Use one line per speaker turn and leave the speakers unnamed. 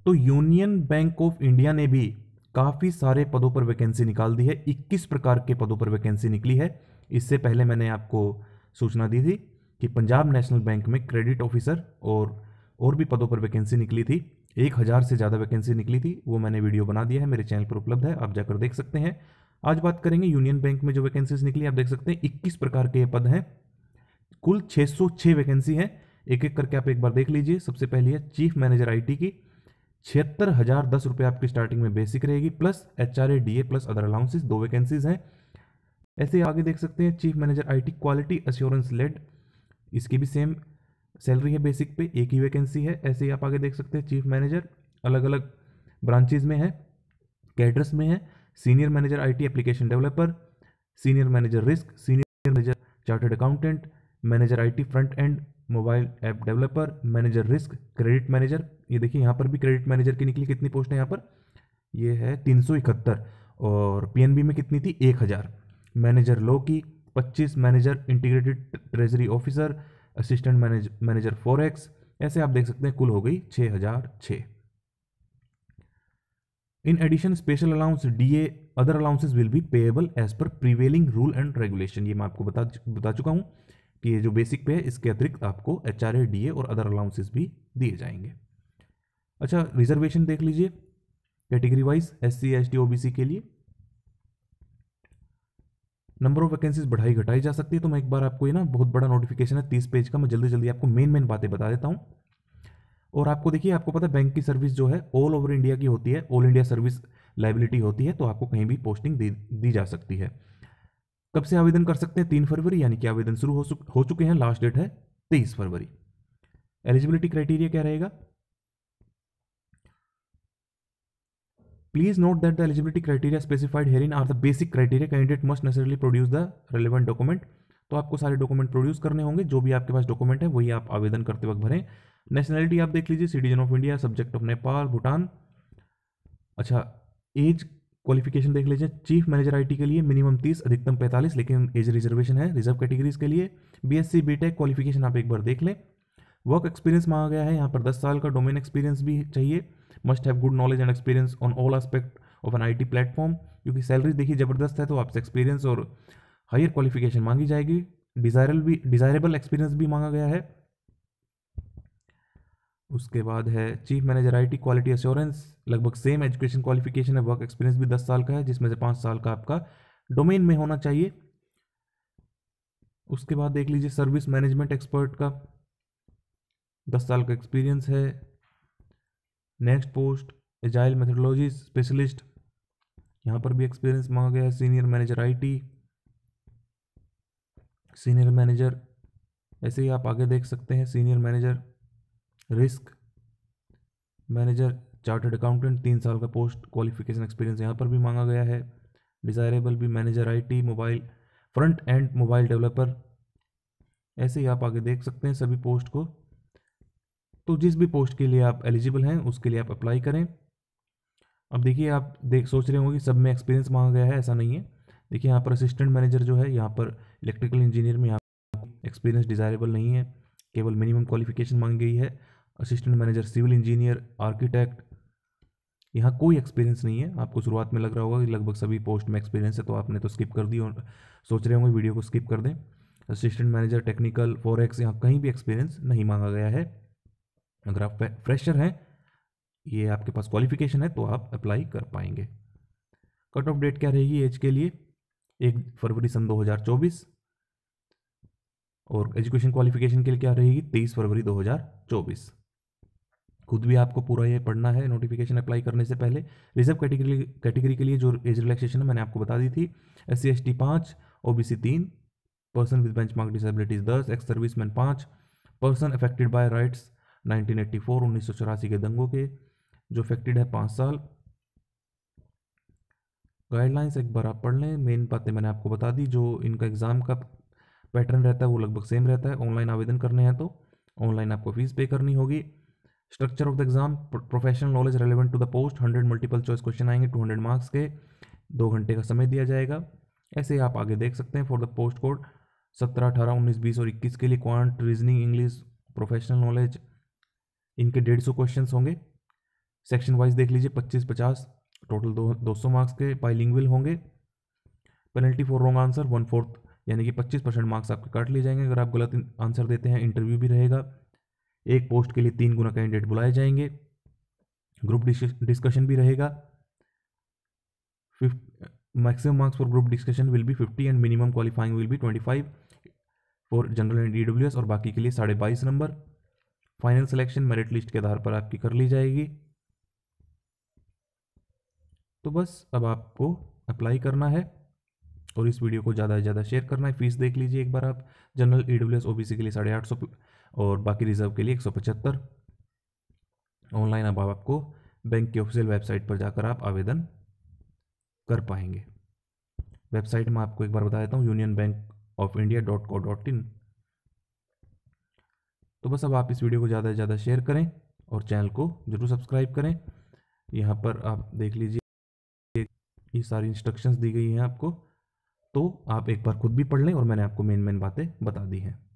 तो union bank of India ने भी काफ़ी सारे पदों पर वैकेंसी निकाल दी है। 21 प्रकार के पदों पर वैकेंसी निकली है। इससे पहले मैंने आपको सूचना दी थी कि पंजाब नेशनल बैंक में क्रेडिट ऑफिसर और भी पदों पर वैकेंसी निकली थी। 1000 से ज़्यादा वैकेंसी निकली थी, वो मैंने वीडियो बना दिया है, मेरे चैनल पर उपलब्ध है, आप जाकर देख सकते हैं। आज बात करेंगे यूनियन बैंक में जो वैकेंसीज निकली। आप देख सकते हैं 21 प्रकार के ये पद हैं, कुल 606 वैकेंसी है। एक एक करके आप एक बार देख लीजिए। सबसे पहली है चीफ मैनेजर आईटी की, 76,010 रुपये आपकी स्टार्टिंग में बेसिक रहेगी, plus HRA DA plus other allowances, 2 vacancies हैं। ऐसे आगे देख सकते हैं chief manager IT quality assurance lead, इसकी भी सेम सैलरी है बेसिक पे, एक ही वैकेंसी है। ऐसे ही आप आगे देख सकते हैं चीफ मैनेजर अलग अलग ब्रांचेज में है, कैडर्स में है, senior manager IT application developer, senior manager risk, senior manager chartered accountant, manager IT front end mobile app developer, manager risk, credit manager. ये देखिए यहाँ पर भी क्रेडिट मैनेजर की निकली, कितनी पोस्ट है यहाँ पर, ये है 371, और पीएनबी में कितनी थी, 1000। मैनेजर लॉ की 25, manager integrated treasury officer, assistant manager forex. ऐसे आप देख सकते हैं कुल हो गई 6006। In addition special allowance DA other allowances will be payable as per prevailing rule and regulation. ये मैं आपको बता चुका हूँ कि ये जो बेसिक पे है इसके अतिरिक्त आपको HRA DA और अदर अलाउंसेस भी दिए जाएंगे। अच्छा, रिजर्वेशन देख लीजिए category wise. SC ST OBC के लिए नंबर ऑफ वैकेंसीज बढ़ाई घटाई जा सकती है। तो मैं एक बार आपको ये ना, बहुत बड़ा नोटिफिकेशन है 30 पेज का, मैं जल्दी जल्दी आपको मेन बातें बता देता हूँ। और आपको देखिए, आपको पता है बैंक की सर्विस जो है ऑल ओवर इंडिया की होती है, ऑल इंडिया सर्विस लाइबिलिटी होती है, तो आपको कहीं भी पोस्टिंग दी जा सकती है। कब से आवेदन कर सकते हैं, 3 फरवरी, यानी कि आवेदन शुरू हो चुके हैं, लास्ट डेट है 23 फरवरी। एलिजिबिलिटी क्राइटेरिया क्या रहेगा, please note that the eligibility criteria specified herein are the basic criteria, candidate must necessarily produce the relevant document. तो आपको सारे डॉक्यूमेंट प्रोड्यूस करने होंगे, जो भी आपके पास डॉक्यूमेंट है वही आप आवेदन करते वक्त भरें। नेशनलिटी आप देख लीजिए, citizen of India, subject of Nepal Bhutan. अच्छा, एज क्वालिफिकेशन देख लीजिए, चीफ मैनेजर आईटी के लिए मिनिमम 30 अधिकतम 45, लेकिन एज रिजर्वेशन है रिजर्व कैटेगरीज के लिए। BSc BTech क्वालिफिकेशन आप एक बार देख लें। वर्क एक्सपीरियंस मांगा गया है यहाँ पर 10 साल का, डोमेन एक्सपीरियंस भी चाहिए। Must have good knowledge and experience on all aspect of an IT platform, क्योंकि सैलरी देखिए ज़बरदस्त है, तो आपसे एक्सपीरियंस और हायर क्वालिफिकेशन मांगी जाएगी। डिज़ायरेबल एक्सपीरियंस भी मांगा गया है। उसके बाद है chief manager IT quality assurance, लगभग सेम एजुकेशन क्वालिफिकेशन है, वर्क एक्सपीरियंस भी 10 साल का है, जिसमें से 5 साल का आपका डोमेन में होना चाहिए। उसके बाद देख लीजिए सर्विस मैनेजमेंट एक्सपर्ट का 10 साल का एक्सपीरियंस है। Next post agile methodology specialist, यहाँ पर भी एक्सपीरियंस मांगा गया है। Senior manager IT, senior manager, ऐसे ही आप आगे देख सकते हैं, senior manager risk, manager chartered accountant, 3 साल का पोस्ट क्वालिफिकेशन एक्सपीरियंस यहाँ पर भी मांगा गया है। डिज़ायरेबल भी manager IT mobile front end mobile developer. ऐसे ही आप आगे देख सकते हैं सभी पोस्ट को। तो जिस भी पोस्ट के लिए आप एलिजिबल हैं उसके लिए आप अप्लाई करें। अब देखिए, आप सोच रहे होंगे कि सब में एक्सपीरियंस मांगा गया है, ऐसा नहीं है। देखिए यहाँ पर असिस्टेंट मैनेजर जो है, यहाँ पर इलेक्ट्रिकल इंजीनियर में यहाँ एक्सपीरियंस डिज़ायरेबल नहीं है, केवल मिनिमम क्वालिफिकेशन मांगी गई है। Assistant manager civil engineer architect, यहाँ कोई एक्सपीरियंस नहीं है। आपको शुरुआत में लग रहा होगा कि लगभग सभी पोस्ट में एक्सपीरियंस है, तो आपने तो स्किप कर दी और सोच रहे होंगे वीडियो को स्किप कर दें। असिस्टेंट मैनेजर टेक्निकल फॉरेक्स, यहाँ कहीं भी एक्सपीरियंस नहीं मांगा गया है। अगर आप फ्रेशर हैं, ये आपके पास क्वालिफिकेशन है, तो आप अप्लाई कर पाएंगे। कट ऑफ डेट क्या रहेगी एज के लिए, 1 फरवरी सन 2024, और एजुकेशन क्वालिफिकेशन के लिए क्या रहेगी, 23 फरवरी 2024। खुद भी आपको पूरा ये पढ़ना है नोटिफिकेशन अप्लाई करने से पहले। रिजर्व कैटेगरी के लिए जो एज रिलैक्सेशन है मैंने आपको बता दी थी। SC ST 5, OBC 3, person with benchmark disabilities 10, ex serviceman 5, person affected by rights 1984 1984 के दंगों के जो अफेक्टेड है 5 साल। गाइडलाइंस एक बार आप पढ़ लें, मेन बातें मैंने आपको बता दी। जो इनका एग्ज़ाम का पैटर्न रहता है वो लगभग सेम रहता है। ऑनलाइन आवेदन करने हैं तो ऑनलाइन आपको फीस पे करनी होगी। Structure of the exam, professional knowledge relevant to the post, 100 multiple choice question आएंगे 200 मार्क्स के, 2 घंटे का समय दिया जाएगा। ऐसे ही आप आगे देख सकते हैं फॉर द पोस्ट कोड 17, 18, 19, 20 और 21 के लिए quant, reasoning, English, professional knowledge, इनके 150 क्वेश्चन होंगे। सेक्शन वाइज देख लीजिए, 25-50 टोटल 200 मार्क्स के बाइलिंगुअल होंगे। पेनल्टी फॉर रॉन्ग आंसर 1/4 यानी कि 25% मार्क्स आपके काट लिए जाएंगे अगर आप गलत आंसर देते हैं। इंटरव्यू भी रहेगा, एक पोस्ट के लिए 3 गुना कैंडिडेट बुलाए जाएंगे। ग्रुप डिस्कशन भी रहेगा। Maximum marks for group discussion will be 50 and minimum qualifying will be 25 for general and EWS और बाकी के लिए 22.5 number. Final selection merit list के आधार पर आपकी कर ली जाएगी। तो बस अब आपको अप्लाई करना है और इस वीडियो को ज़्यादा से ज़्यादा शेयर करना है। फीस देख लीजिए एक बार आप, जनरल ईडब्ल्यूएस ओबीसी के लिए 850 और बाकी रिजर्व के लिए 175। ऑनलाइन अब आपको बैंक की ऑफिशियल वेबसाइट पर जाकर आप आवेदन कर पाएंगे। वेबसाइट में आपको एक बार बता देता हूँ, unionbankofindia.co.in। तो बस अब आप इस वीडियो को ज़्यादा से ज़्यादा शेयर करें और चैनल को जरूर सब्सक्राइब करें। यहाँ पर आप देख लीजिए ये सारी इंस्ट्रक्शंस दी गई हैं आपको, तो आप एक बार खुद भी पढ़ लें और मैंने आपको मेन बातें बता दी हैं।